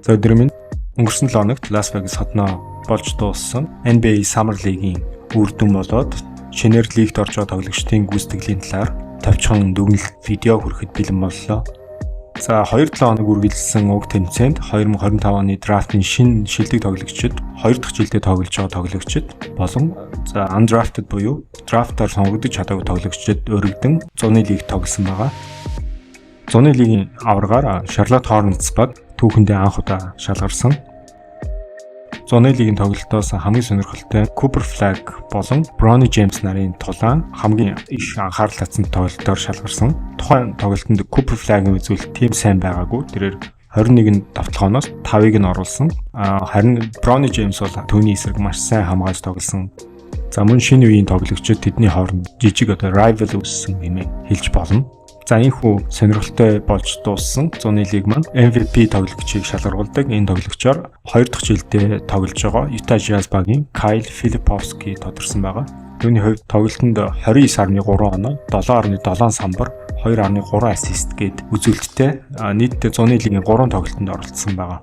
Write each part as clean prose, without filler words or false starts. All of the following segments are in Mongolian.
За өдөр минь өнгөрсөн 7 хоногт Las Vegas хотноо болж дууссан NBA Summer League-ийн үр дүн болоод шинээр лигт орж байгаа тоглогчдын гүйцэтгэлийн талаар товчхон дүгнэлт видео хүрэхэд бэлэн боллоо. За 2-7 хоног үргэлжилсэн уг тэмцээнд 2025 оны драфтын шинэ шилдэг тоглогчид, 2 дахь жилдээ тоглож байгаа тоглогчид болон undrafted буюу драфтаар сонгогдож чадаагүй тоглогчид өргөдөн зуны лигт тоглосон байгаа. Зуны лигийн аваргаар Charlotte Hornets баг түүхэндээ анх удаа шалгарсан. Зуны лигийн тоглолтоос хамгийн сонирхолтой Cooper Flag болон Bronny James нарын тулаан хамгийн их анхаарал татсан тоглолтоор шалгарсан. Тухайн тоглолтод Cooper Flag-ийн үзүүлэлт тийм сайн байгаагүй. Тэрээр 21 давталгооноос 5-ыг нь оруулсан. Харин Bronny James бол түүний эсрэг маш сайн хамгаалж тоглосон. За мөн шинэ үеийн тоглогчид тэдний хооронд жижиг rival үүссэн хэмээн хэлж болно. За энэхүү сонирхолтой болж дууссан зуны лиг маань MVP тоглогчийг шалгаруулдаг. Энэ тоглогчоор 2 дахь жилдээ тоглож байгаа Utah Jazz багийн Kyle Filipowski тодорсон байгаа. Түүний хувьд тоглолтод 29.3 оноо, 7.7 самбар, 2.3 ассист гээд үзүүлэлттэй нийтдээ зуны лигийн 3 тоглолтод оролцсон байгаа.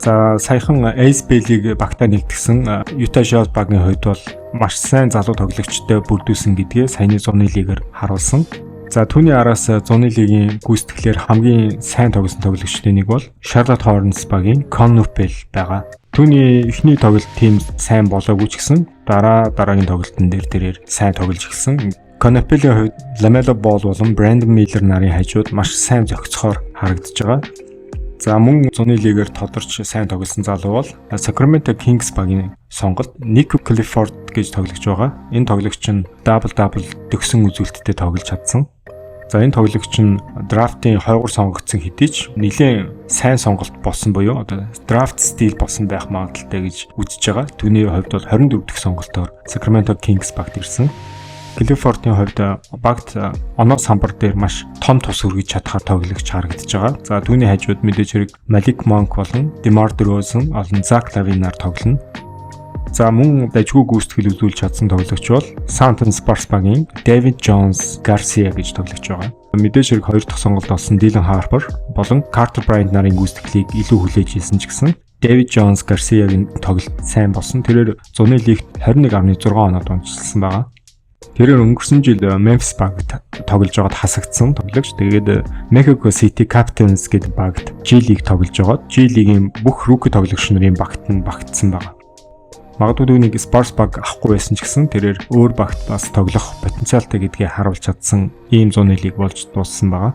За саяхан Ace Bailey-г багтаа нэгтгэсэн Utah Jazz багийн хувьд бол маш сайн залуу тоглогчтой бүрдүүлсэн гэдгээ саяны зуны лигээр харуулсан. За түүний араас зуны лигийн гүйцэтгэлээр хамгийн сайн тоглосон тоглогчдын нэг бол Charlotte Hornets багийн Connor Bell байгаа. Түүний эхний тоглолт тийм сайн болоогүй ч гэсэн дараагийн тоглолтын дээр тэрээр сайн тоглож эхэлсэн. Connor Bell-ийн хувьд LaMelo Ball болон Brandon Miller нарын хажууд маш сайн зохицохоор харагдаж байгаа. За мөн зуны лигээр тодорч сайн тоглосон залуу бол Sacramento Kings багийн сонголт Nick Clifford гэж тоглож байгаа. Энэ тоглогч нь double төгсөн үзүүлэлттэй тоглож чадсан. За энэ тоглогч нь драфтын 2-р сонгогдсон хэдий ч нэлээд сайн сонголт болсон буюу одоо драфт стил болсон байх магадaltaй гэж үзэж байгаа. Түүний хувьд бол 24 дахь сонголтоор Sacramento Kings багт ирсэн. Clifford-ийн хувьд багт оноо самбар дээр маш том тус өргөж чадхаар тоглогч харагдаж байгаа. За түүний хажууд мэдээж хэрэг Malik Monk болон DeMar DeRozan болон Zach LaVine-аар тоглоно. За мөн дажгүй гүйцэтгэл үзүүлж чадсан тоглогч бол San Antonio Spurs багийн David Jones Garcia гэж тоглож байгаа. Мэдээж хэрэг 2 дахь сонголт болсон Dylan Harper болон Carter Bryant нарын гүйцэтгэлийг илүү хүлээж хийсэн ч гэсэн David Jones Garcia-гийн тоглолт сайн болсон. Тэрээр зуны лигт 21.6 оноо дончилсан байгаа. Тэрээр өнгөрсөн жил Memphis багт тоглож байгаад хасагдсан тоглогч. Тэгээд Mexico City Captains гэдэг багт G League тоглож байгаад G League-ийн бүх rookie тоглогч нарын багт нь багтсан байгаа. Магадгүй түүнийг Spurs баг авахгүй байсан ч гэсэн тэрээр өөр багт бас тоглох потенциалтай гэдгийг харуулж чадсан ийм зуны лиг болж дууссан байгаа.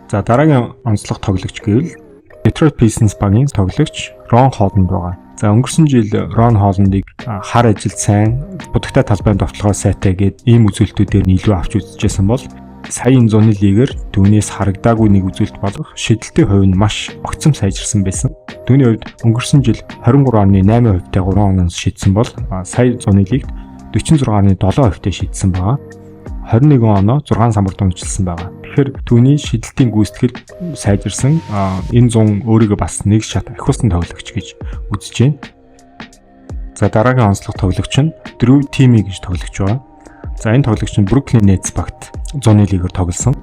За дараагийн онцлог тоглогч гэвэл Detroit Pistons багийн тоглогч Ron Holland байгаа. За өнгөрсөн жил Ron Holland-ыг хар ажилд сайн, будагтай талбайн довтлогоо сайтай гээд ийм үзүүлэлтүүдээр нь илүү авч үзэжсэн бол саяын зуны лигээр түүнээс харагдаагүй нэг үзүүлэлт болох шидэлтийн хувь нь маш огцом сайжирсан байсан. Түүний хувьд өнгөрсөн жил 23.8% таа 3 оноос шийдсэн бол сая зуны лигт 46.7% таа шийдсэн байгаа. 21 оноо 6 самбар дончилсан байгаа. Тэгэхээр түүний шидэлтийн гүйцэтгэл сайжирсан. Энэ зун өөрийгөө бас нэг шат ахиусан тоглогч гэж үзэж байна. За дараагийн онцлог тоглогч нь Drew Timme гэж тоглогч байгаа. За энэ тоглогч нь Brooklyn Nets багт зуны лигээр тоглосон.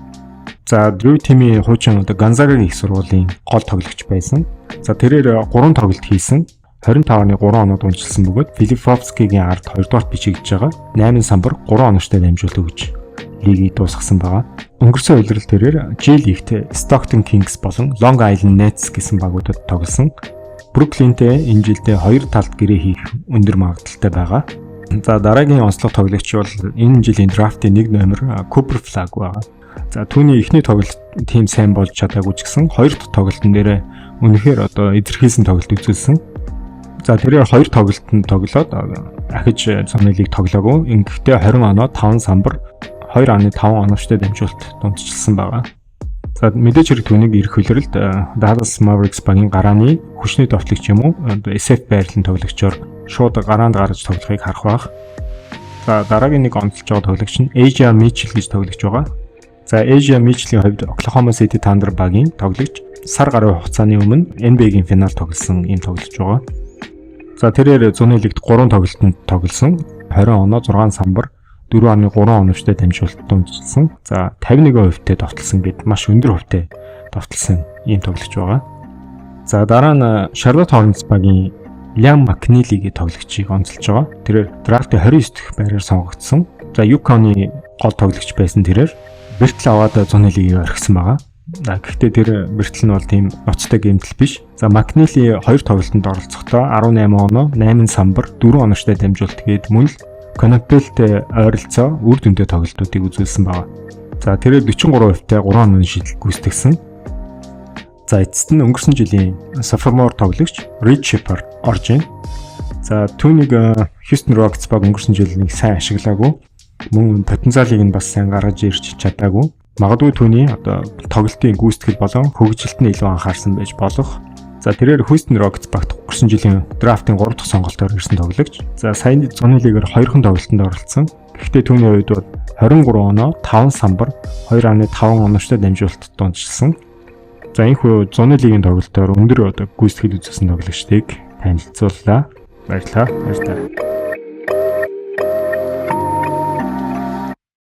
За Drew Timme хуучин Gonzaga-гийн их сургуулийн гол тоглогч байсан. За тэрээр 3 тоглолт хийсэн. 25.3 оноо дунжилсан бөгөөд Filipowski-гийн ард 2 дугаар бичигдэж байгаа 8 самбар 3 оноочтой дамжуулт өгч лигийг дуусгасан байгаа. Өнгөрсөн улирал тэрээр G League-т Stockton Kings болон Long Island Nets гэсэн багуудад тоглосон. Brooklyn-тэй энэ жилдээ 2 талд гэрээ хийх өндөр магадaltaй байгаа. За дараагийн онцлог тоглогч бол энэ жилийн драфтын 1 номер Cooper Flag байгаа. За түүний эхний тоглолт тийм сайн болж чадаагүй ч гэсэн 2 дахь тоглолтын дээр үнэхээр одоо эзэрхийлсэн тоглолт үзүүлсэн. За тэрээр 2 тоглолтод тоглоод ахиж зуны лиг тоглоогүй. Ингэхдээ 20 оноо 5 самбар 2.5 оноочтой дамжуулт дундчилсан байгаа. За мэдээж хэрэг түүнийг ирэх хөлөрөлд Dallas Mavericks багийн гарааны хүчний довтлогч юм уу SF байрлалын тоглогчоор шууд гараанд гарч тоглохыг харах байх. За дараагийн нэг онцолж байгаа тоглогч нь Asia Mitchell гэж тоглогч байгаа. За Asia Mitchell-ийн хувьд Oklahoma City Thunder багийн тоглогч сар гаруй хугацааны өмнө NBA-гийн финал тоглосон ийм тоглогч байгаа. За тэрээр зуны лигт 3 тоглолтод тоглосон. 20 оноо 6 самбар 4.3 оноочтой дамжуулт дундчилсан. За 51% довтлсон гэд маш өндөр хувьтай давталсан ийм тоглогч байгаа. За дараа нь Charlotte Hornets багийн Liam McNeely-гийн тоглогчийг онцолж байгаа. Тэрээр драфтын 29 дахь байраар сонгогдсон. За UConn-ы гол тоглогч байсан тэрээр бэртэл аваад зуны лигийг орхисон байгаа. Гэхдээ тэр бэртэл нь бол тийм ноцтой гэмтэл биш. За McNeely 2 тоглолтод оролцохдоо 18 оноо, 8 самбар, 4 оноочтой дамжуулт гээд мөн л Connaughton-тэй ойролцоо үр дүндээ тоглолтуудыг үзүүлсэн байгаа. За тэрээр 43%-тай 3 онооны шидэл гүйцэтгсэн. За эцэст нь өнгөрсөн жилийн sophomore тоглогч Reed Sheppard орж ийн. За түүнийг Houston Rockets баг өнгөрсөн жил нэг сайн ашиглаагүй. Мөн потенциалыг нь бас сайн гаргаж ирч чадаагүй. Магадгүй түүний одоо тоглолтын гүйцэтгэл болон хөгжилд нь илүү анхаарсан байж болох. За тэрээр Houston Rockets багт өнгөрсөн жилийн драфтын 3 дахь сонголтоор ирсэн тоглогч. За саяны зуны лигээр 2 хон тоглолтод оролцсон. Гэхдээ түүний хувьд бол 23 оноо, 5 самбар, 2.5 оноочтой дамжуулалт дундчилсан. За энэхүү зуны лигийн тоглолтоор өндөр одоо гүйцэтгэл үзүүлсэн тоглогчдыг танилцууллаа. Баярлалаа.